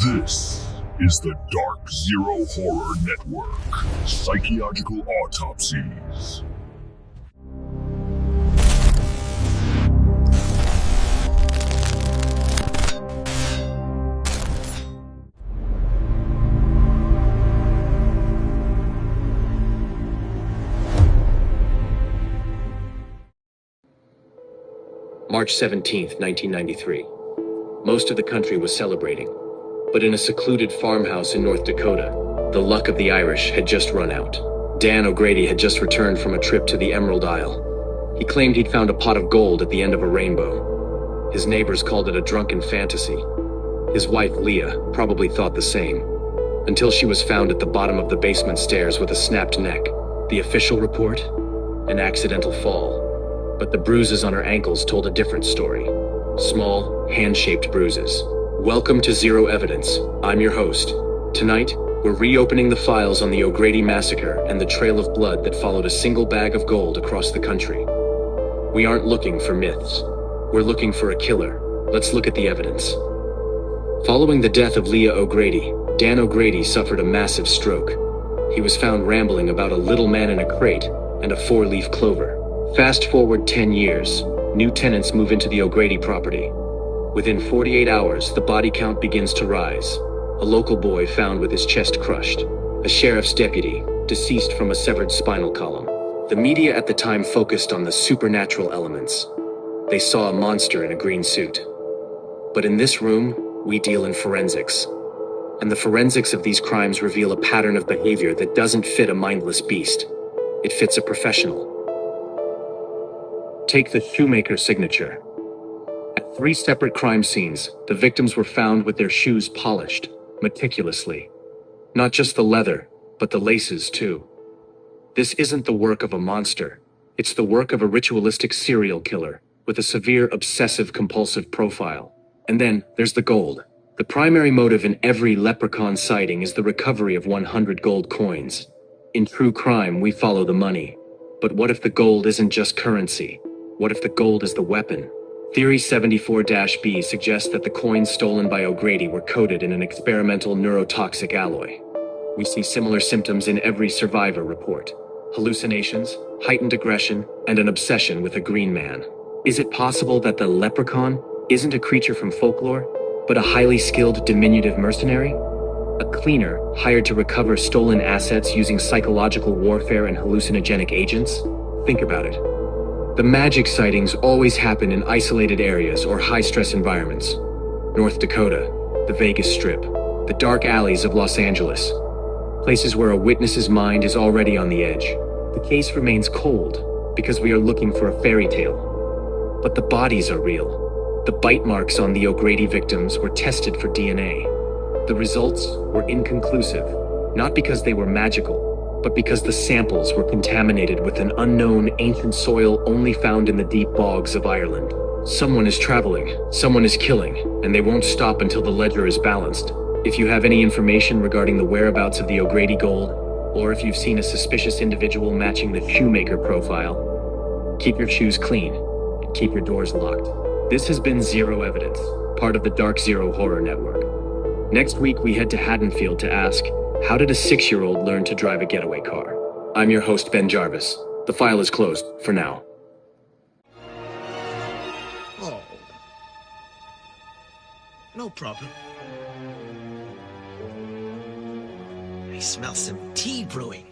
This is the Dark Zero Horror Network. Psychological Autopsies. March 17th, 1993. Most of the country was celebrating, but in a secluded farmhouse in North Dakota, the luck of the Irish had just run out. Dan O'Grady had just returned from a trip to the Emerald Isle. He claimed he'd found a pot of gold at the end of a rainbow. His neighbors called it a drunken fantasy. His wife, Leah, probably thought the same, until she was found at the bottom of the basement stairs with a snapped neck. The official report? An accidental fall. But the bruises on her ankles told a different story. Small, hand-shaped bruises. Welcome to Zero Evidence. I'm your host. Tonight, we're reopening the files on the O'Grady massacre and the trail of blood that followed a single bag of gold across the country. We aren't looking for myths. We're looking for a killer. Let's look at the evidence. Following the death of Leah O'Grady, Dan O'Grady suffered a massive stroke. He was found rambling about a little man in a crate and a four-leaf clover. Fast forward 10 years, new tenants move into the O'Grady property. Within 48 hours, the body count begins to rise. A local boy found with his chest crushed. A sheriff's deputy, deceased from a severed spinal column. The media at the time focused on the supernatural elements. They saw a monster in a green suit. But in this room, we deal in forensics. And the forensics of these crimes reveal a pattern of behavior that doesn't fit a mindless beast. It fits a professional. Take the Shoemaker signature. At 3 separate crime scenes, the victims were found with their shoes polished, meticulously. Not just the leather, but the laces too. This isn't the work of a monster. It's the work of a ritualistic serial killer with a severe obsessive-compulsive profile. And then there's the gold. The primary motive in every Leprechaun sighting is the recovery of 100 gold coins. In true crime, we follow the money. But what if the gold isn't just currency? What if the gold is the weapon? Theory 74-B suggests that the coins stolen by O'Grady were coated in an experimental neurotoxic alloy. We see similar symptoms in every survivor report. Hallucinations, heightened aggression, and an obsession with a green man. Is it possible that the Leprechaun isn't a creature from folklore, but a highly skilled diminutive mercenary? A cleaner hired to recover stolen assets using psychological warfare and hallucinogenic agents? Think about it. The magic sightings always happen in isolated areas or high-stress environments. North Dakota, the Vegas Strip, the dark alleys of Los Angeles. Places where a witness's mind is already on the edge. The case remains cold because we are looking for a fairy tale. But the bodies are real. The bite marks on the O'Grady victims were tested for DNA. The results were inconclusive, not because they were magical, but because the samples were contaminated with an unknown ancient soil only found in the deep bogs of Ireland. Someone is traveling, someone is killing, and they won't stop until the ledger is balanced. If you have any information regarding the whereabouts of the O'Grady gold, or if you've seen a suspicious individual matching the Shoemaker profile, keep your shoes clean and keep your doors locked. This has been Zero Evidence, part of the Dark Zero Horror Network. Next week, we head to Haddonfield to ask, how did a 6-year-old learn to drive a getaway car? I'm your host, Ben Jarvis. The file is closed, for now. Oh. No problem. I smell some tea brewing.